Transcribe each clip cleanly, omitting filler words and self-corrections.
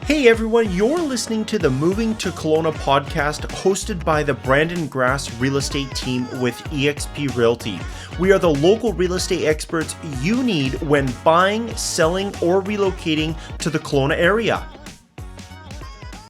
Hey everyone, you're listening to the Moving to Kelowna podcast hosted by the Brandon Grass Real Estate team with eXp Realty. We are the local real estate experts you need when buying, selling, or relocating to the Kelowna area.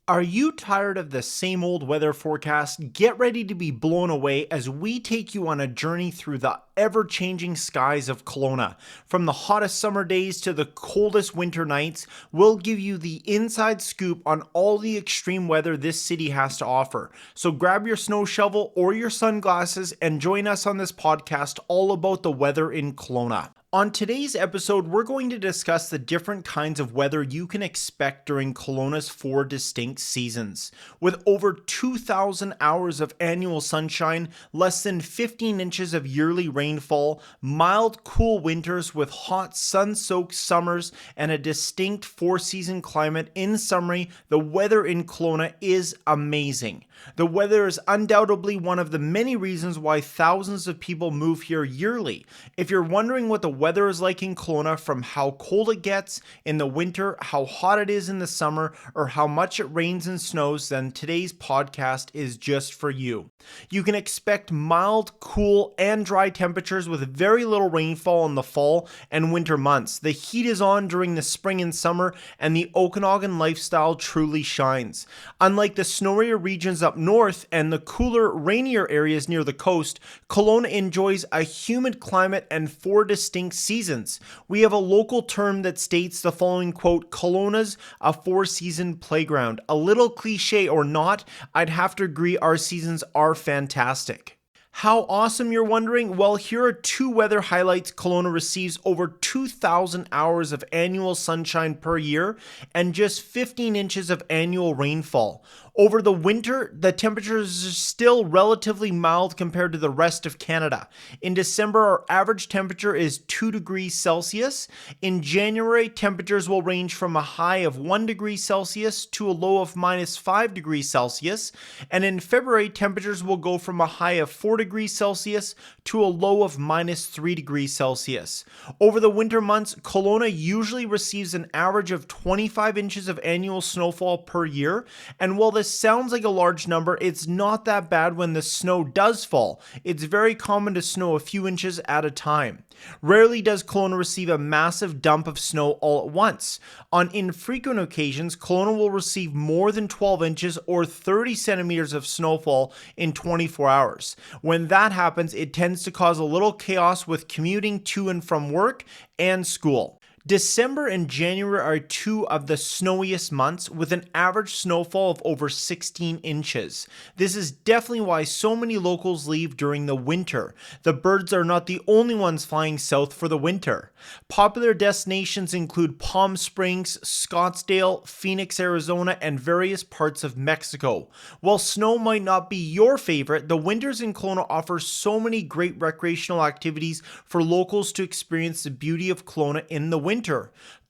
Are you tired of the same old weather forecast? Get ready to be blown away as we take you on a journey through the ever-changing skies of Kelowna. From the hottest summer days to the coldest winter nights, we'll give you the inside scoop on all the extreme weather this city has to offer. So grab your snow shovel or your sunglasses and join us on this podcast all about the weather in Kelowna. On today's episode, we're going to discuss the different kinds of weather you can expect during Kelowna's 4 distinct seasons. With over 2,000 hours of annual sunshine, less than 15 inches of yearly rainfall, mild, cool winters with hot, sun-soaked summers, and a distinct 4-season climate, in summary, the weather in Kelowna is amazing. The weather is undoubtedly one of the many reasons why thousands of people move here yearly. If you're wondering what the weather is like in Kelowna, from how cold it gets in the winter, how hot it is in the summer, or how much it rains and snows, then today's podcast is just for you. You can expect mild, cool, and dry temperatures with very little rainfall in the fall and winter months. The heat is on during the spring and summer, and the Okanagan lifestyle truly shines. Unlike the snowier regions up north and the cooler, rainier areas near the coast, Kelowna enjoys a humid climate and 4 distinct seasons. We have a local term that states the following quote, "Kelowna's a 4-season playground." A little cliche or not, I'd have to agree our seasons are fantastic. How awesome, you're wondering? Well, here are 2 weather highlights. Kelowna receives over 2,000 hours of annual sunshine per year and just 15 inches of annual rainfall. Over the winter, the temperatures are still relatively mild compared to the rest of Canada. In December, our average temperature is 2 degrees Celsius. In January, temperatures will range from a high of 1 degree Celsius to a low of -5 degrees Celsius. And in February, temperatures will go from a high of 4 degrees Celsius to a low of -3 degrees Celsius. Over the winter months, Kelowna usually receives an average of 25 inches of annual snowfall per year. And while this sounds like a large number, it's not that bad when the snow does fall. It's very common to snow a few inches at a time. Rarely does Kelowna receive a massive dump of snow all at once. On infrequent occasions, Kelowna will receive more than 12 inches or 30 centimeters of snowfall in 24 hours. When that happens, it tends to cause a little chaos with commuting to and from work and school. December and January are 2 of the snowiest months, with an average snowfall of over 16 inches. This is definitely why so many locals leave during the winter. The birds are not the only ones flying south for the winter. Popular destinations include Palm Springs, Scottsdale, Phoenix, Arizona, and various parts of Mexico. While snow might not be your favorite, the winters in Kelowna offer so many great recreational activities for locals to experience the beauty of Kelowna in the winter.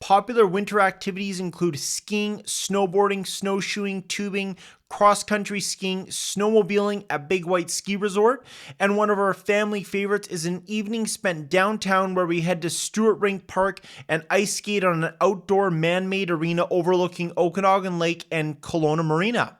Popular winter activities include skiing, snowboarding, snowshoeing, tubing, cross-country skiing, snowmobiling at Big White Ski Resort, and one of our family favorites is an evening spent downtown where we head to Stewart Rink Park and ice skate on an outdoor man-made arena overlooking Okanagan Lake and Kelowna Marina.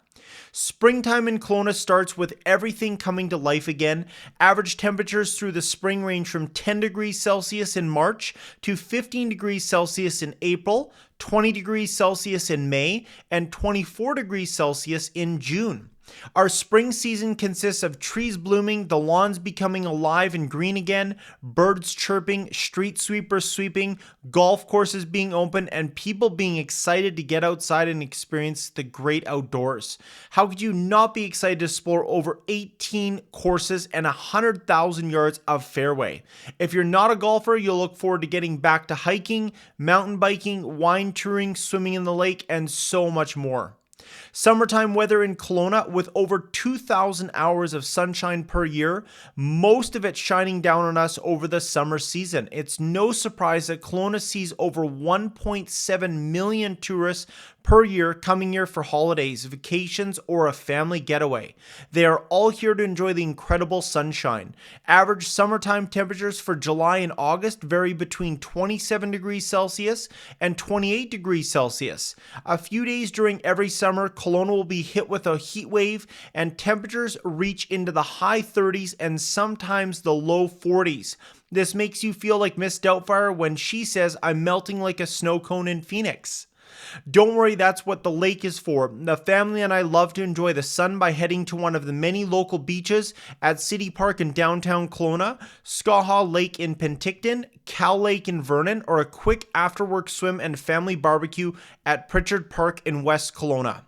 Springtime in Kelowna starts with everything coming to life again. Average temperatures through the spring range from 10 degrees Celsius in March to 15 degrees Celsius in April, 20 degrees Celsius in May, and 24 degrees Celsius in June. Our spring season consists of trees blooming, the lawns becoming alive and green again, birds chirping, street sweepers sweeping, golf courses being open, and people being excited to get outside and experience the great outdoors. How could you not be excited to explore over 18 courses and 100,000 yards of fairway? If you're not a golfer, you'll look forward to getting back to hiking, mountain biking, wine touring, swimming in the lake, and so much more. Summertime weather in Kelowna, with over 2,000 hours of sunshine per year, most of it shining down on us over the summer season. It's no surprise that Kelowna sees over 1.7 million tourists per year coming here for holidays, vacations, or a family getaway. They are all here to enjoy the incredible sunshine. Average summertime temperatures for July and August vary between 27 degrees Celsius and 28 degrees Celsius. A few days during every summer, Kelowna will be hit with a heat wave and temperatures reach into the high 30s and sometimes the low 40s. This makes you feel like Miss Doubtfire when she says, "I'm melting like a snow cone in Phoenix." Don't worry, that's what the lake is for. The family and I love to enjoy the sun by heading to one of the many local beaches at City Park in downtown Kelowna, Skaha Lake in Penticton, Cal Lake in Vernon, or a quick after-work swim and family barbecue at Pritchard Park in West Kelowna.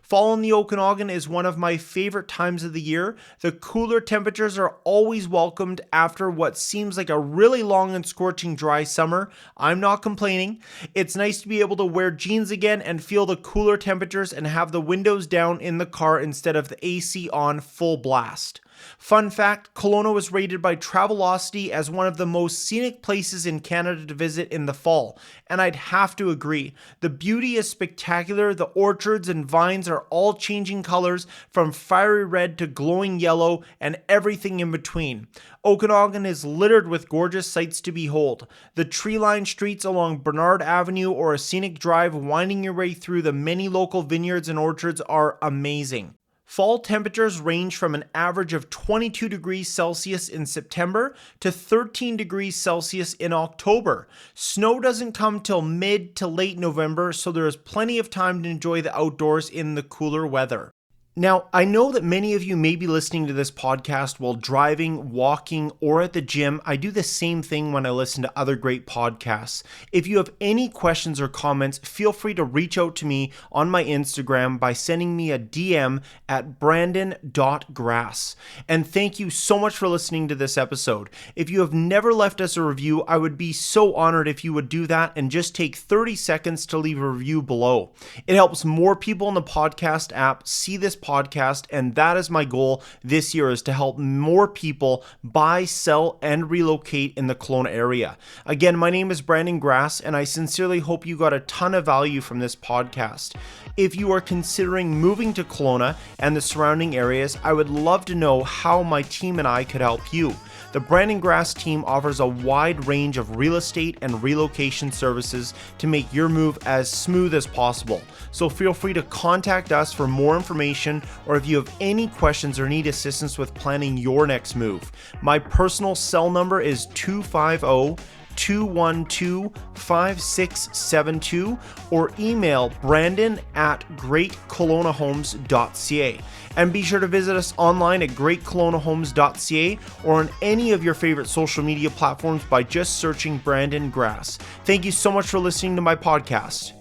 Fall in the Okanagan is one of my favorite times of the year. The cooler temperatures are always welcomed after what seems like a really long and scorching dry summer. I'm not complaining. It's nice to be able to wear jeans again and feel the cooler temperatures and have the windows down in the car instead of the AC on full blast. Fun fact, Kelowna was rated by Travelocity as one of the most scenic places in Canada to visit in the fall, and I'd have to agree. The beauty is spectacular. The orchards and vines are all changing colors from fiery red to glowing yellow and everything in between. Okanagan is littered with gorgeous sights to behold. The tree-lined streets along Bernard Avenue or a scenic drive winding your way through the many local vineyards and orchards are amazing. Fall temperatures range from an average of 22 degrees Celsius in September to 13 degrees Celsius in October. Snow doesn't come till mid to late November, so there is plenty of time to enjoy the outdoors in the cooler weather. Now, I know that many of you may be listening to this podcast while driving, walking, or at the gym. I do the same thing when I listen to other great podcasts. If you have any questions or comments, feel free to reach out to me on my Instagram by sending me a DM at brandon.grass. And thank you so much for listening to this episode. If you have never left us a review, I would be so honored if you would do that and just take 30 seconds to leave a review below. It helps more people in the podcast app see this podcast, and that is my goal this year, is to help more people buy, sell, and relocate in the Kelowna area. Again, my name is Brandon Grass, and I sincerely hope you got a ton of value from this podcast. If you are considering moving to Kelowna and the surrounding areas, I would love to know how my team and I could help you. The Brandon Grass team offers a wide range of real estate and relocation services to make your move as smooth as possible. So feel free to contact us for more information, or if you have any questions or need assistance with planning your next move. My personal cell number is 250-212-5672 or email brandon@greatkelownahomes.ca. And be sure to visit us online at greatkelownahomes.ca or on any of your favorite social media platforms by just searching Brandon Grass. Thank you so much for listening to my podcast.